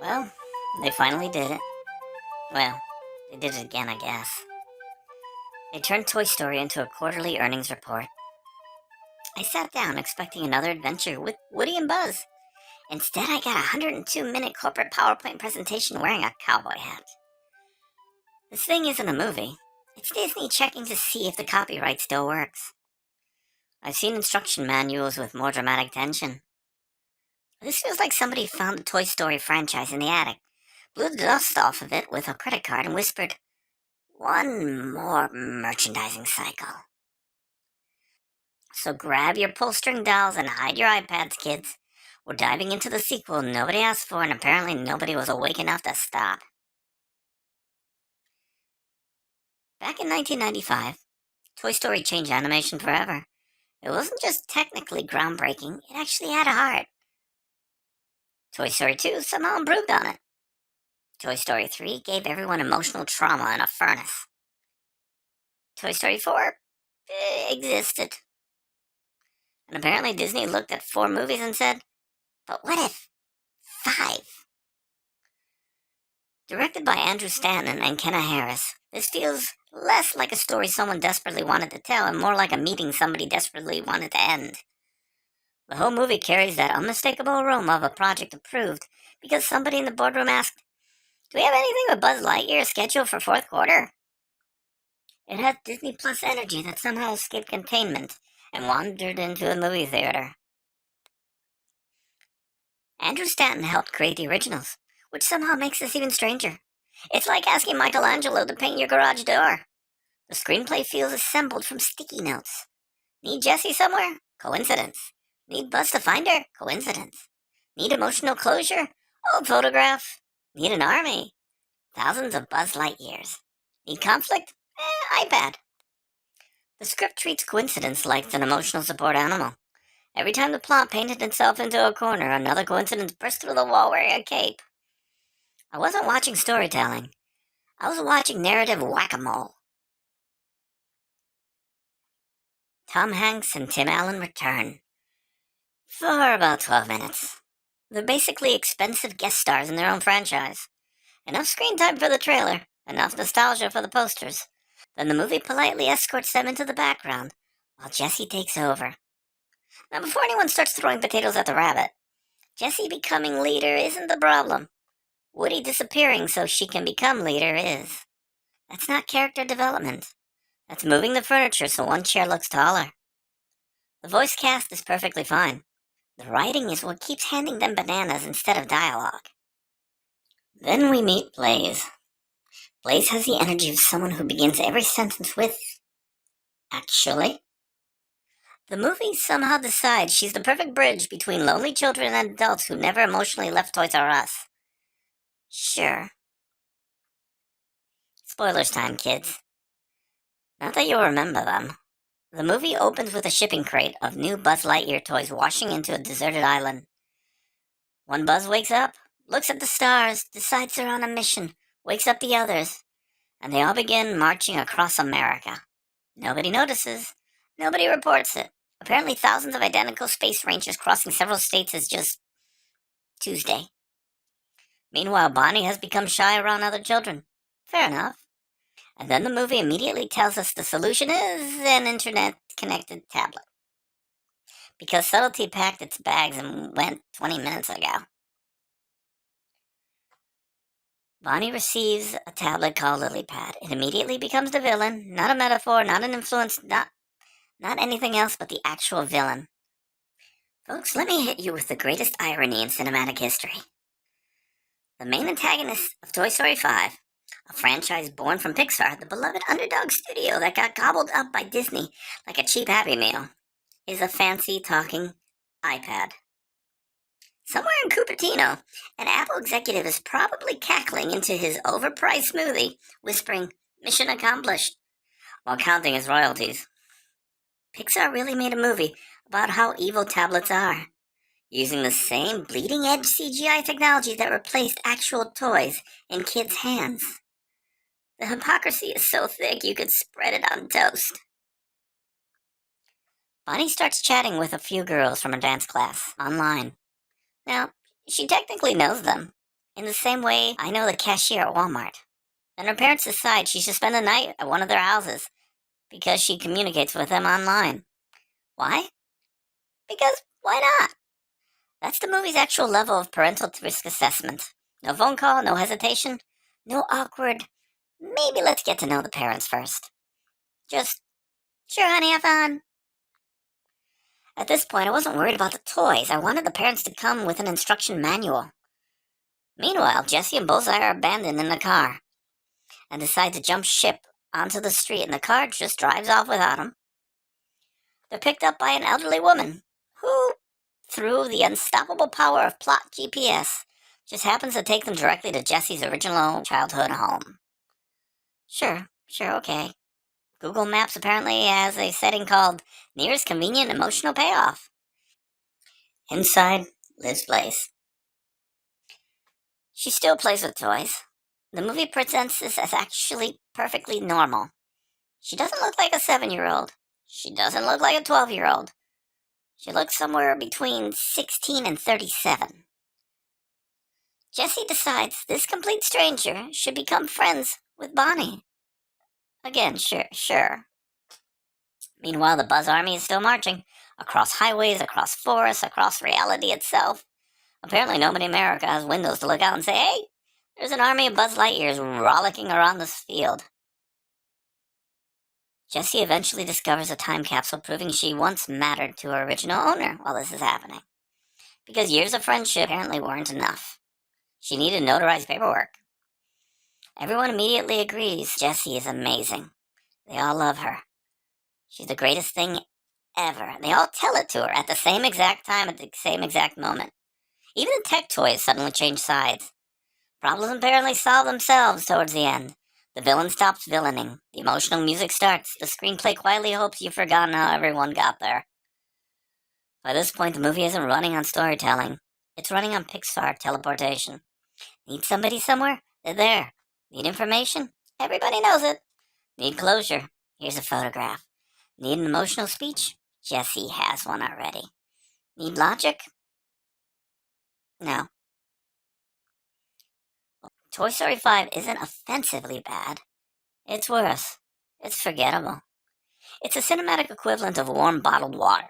Well, they finally did it. Well, they did it again, I guess. They turned Toy Story into a quarterly earnings report. I sat down expecting another adventure with Woody and Buzz. Instead, I got a 102-minute corporate PowerPoint presentation wearing a cowboy hat. This thing isn't a movie. It's Disney checking to see if the copyright still works. I've seen instruction manuals with more dramatic tension. This feels like somebody found the Toy Story franchise in the attic, blew the dust off of it with a credit card, and whispered, "One more merchandising cycle." So grab your pull-string dolls and hide your iPads, kids. We're diving into the sequel nobody asked for, and apparently nobody was awake enough to stop. Back in 1995, Toy Story changed animation forever. It wasn't just technically groundbreaking, it actually had a heart. Toy Story 2 somehow improved on it. Toy Story 3 gave everyone emotional trauma in a furnace. Toy Story 4 existed. And apparently Disney looked at 4 movies and said, but what if 5? Directed by Andrew Stanton and Kenna Harris, this feels less like a story someone desperately wanted to tell and more like a meeting somebody desperately wanted to end. The whole movie carries that unmistakable aroma of a project approved because somebody in the boardroom asked, "Do we have anything with Buzz Lightyear scheduled for fourth quarter?" It had Disney Plus energy that somehow escaped containment and wandered into the movie theater. Andrew Stanton helped create the originals, which somehow makes this even stranger. It's like asking Michelangelo to paint your garage door. The screenplay feels assembled from sticky notes. Need Jessie somewhere? Coincidence. Need Buzz to find her? Coincidence. Need emotional closure? Old photograph. Need an army? Thousands of Buzz Lightyears. Need conflict? iPad. The script treats coincidence like an emotional support animal. Every time the plot painted itself into a corner, another coincidence burst through the wall wearing a cape. I wasn't watching storytelling. I was watching narrative whack-a-mole. Tom Hanks and Tim Allen return. For about 12 minutes. They're basically expensive guest stars in their own franchise. Enough screen time for the trailer, enough nostalgia for the posters. Then the movie politely escorts them into the background, while Jessie takes over. Now, before anyone starts throwing potatoes at the rabbit, Jessie becoming leader isn't the problem. Woody disappearing so she can become leader is. That's not character development. That's moving the furniture so one chair looks taller. The voice cast is perfectly fine. The writing is what keeps handing them bananas instead of dialogue. Then we meet Blaze. Blaze has the energy of someone who begins every sentence with, "actually." The movie somehow decides she's the perfect bridge between lonely children and adults who never emotionally left Toys R Us. Sure. Spoilers time, kids. Not that you'll remember them. The movie opens with a shipping crate of new Buzz Lightyear toys washing into a deserted island. One Buzz wakes up, looks at the stars, decides they're on a mission, wakes up the others, and they all begin marching across America. Nobody notices. Nobody reports it. Apparently thousands of identical space rangers crossing several states is just Tuesday. Meanwhile, Bonnie has become shy around other children. Fair enough. And then the movie immediately tells us the solution is an internet-connected tablet. Because subtlety packed its bags and went 20 minutes ago. Bonnie receives a tablet called LilyPad. It immediately becomes the villain, not a metaphor, not an influence, not anything else but the actual villain. Folks, let me hit you with the greatest irony in cinematic history. The main antagonist of Toy Story 5, a franchise born from Pixar, the beloved underdog studio that got gobbled up by Disney like a cheap Happy Meal, is a fancy talking iPad. Somewhere in Cupertino, an Apple executive is probably cackling into his overpriced smoothie, whispering, "Mission accomplished," while counting his royalties. Pixar really made a movie about how evil tablets are, using the same bleeding-edge CGI technology that replaced actual toys in kids' hands. The hypocrisy is so thick you could spread it on toast. Bonnie starts chatting with a few girls from her dance class, online. Now, she technically knows them. In the same way, I know the cashier at Walmart. Then her parents decide she should spend the night at one of their houses because she communicates with them online. Why? Because why not? That's the movie's actual level of parental risk assessment. No phone call, no hesitation, no awkward, maybe let's get to know the parents first. Just, sure, honey, have fun. At this point, I wasn't worried about the toys. I wanted the parents to come with an instruction manual. Meanwhile, Jessie and Bullseye are abandoned in the car and decide to jump ship onto the street, and the car just drives off without them. They're picked up by an elderly woman who, through the unstoppable power of plot GPS, just happens to take them directly to Jessie's original childhood home. Sure, okay. Google Maps apparently has a setting called Nearest Convenient Emotional Payoff. Inside Liv's place. She still plays with toys. The movie presents this as actually perfectly normal. She doesn't look like a 7-year-old. She doesn't look like a 12-year-old. She looks somewhere between 16 and 37. Jessie decides this complete stranger should become friends with Bonnie. Again, sure. Meanwhile, the Buzz Army is still marching across highways, across forests, across reality itself. Apparently nobody in America has windows to look out and say, hey, there's an army of Buzz Lightyears rollicking around this field. Jessie eventually discovers a time capsule proving she once mattered to her original owner while this is happening. Because years of friendship apparently weren't enough. She needed notarized paperwork. Everyone immediately agrees Jessie is amazing. They all love her. She's the greatest thing ever. They all tell it to her at the same exact time, at the same exact moment. Even the tech toys suddenly change sides. Problems apparently solve themselves towards the end. The villain stops villaining. The emotional music starts. The screenplay quietly hopes you've forgotten how everyone got there. By this point, the movie isn't running on storytelling. It's running on Pixar teleportation. Need somebody somewhere? They're there. Need information? Everybody knows it. Need closure? Here's a photograph. Need an emotional speech? Jessie has one already. Need logic? No. Toy Story 5 isn't offensively bad. It's worse. It's forgettable. It's a cinematic equivalent of warm bottled water.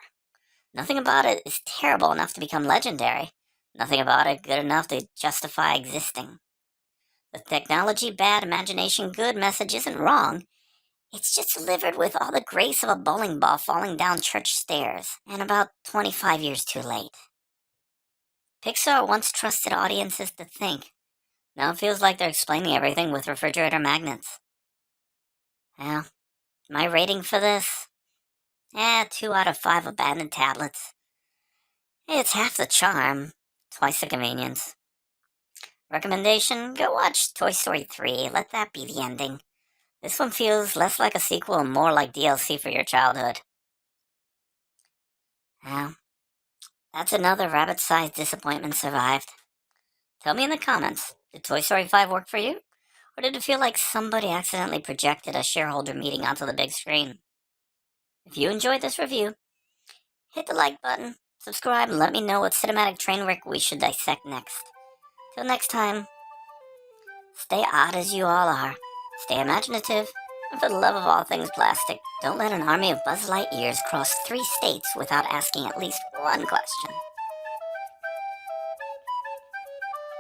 Nothing about it is terrible enough to become legendary. Nothing about it good enough to justify existing. The technology bad, imagination good message isn't wrong. It's just delivered with all the grace of a bowling ball falling down church stairs, and about 25 years too late. Pixar once trusted audiences to think. Now it feels like they're explaining everything with refrigerator magnets. Well, my rating for this? 2 out of 5 abandoned tablets. It's half the charm, twice the convenience. Recommendation? Go watch Toy Story 3. Let that be the ending. This one feels less like a sequel and more like DLC for your childhood. Well, that's another rabbit-sized disappointment survived. Tell me in the comments, did Toy Story 5 work for you? Or did it feel like somebody accidentally projected a shareholder meeting onto the big screen? If you enjoyed this review, hit the like button, subscribe, and let me know what cinematic train wreck we should dissect next. Till next time, stay odd as you all are, stay imaginative, and for the love of all things plastic, don't let an army of Buzz Lightyears cross 3 states without asking at least one question.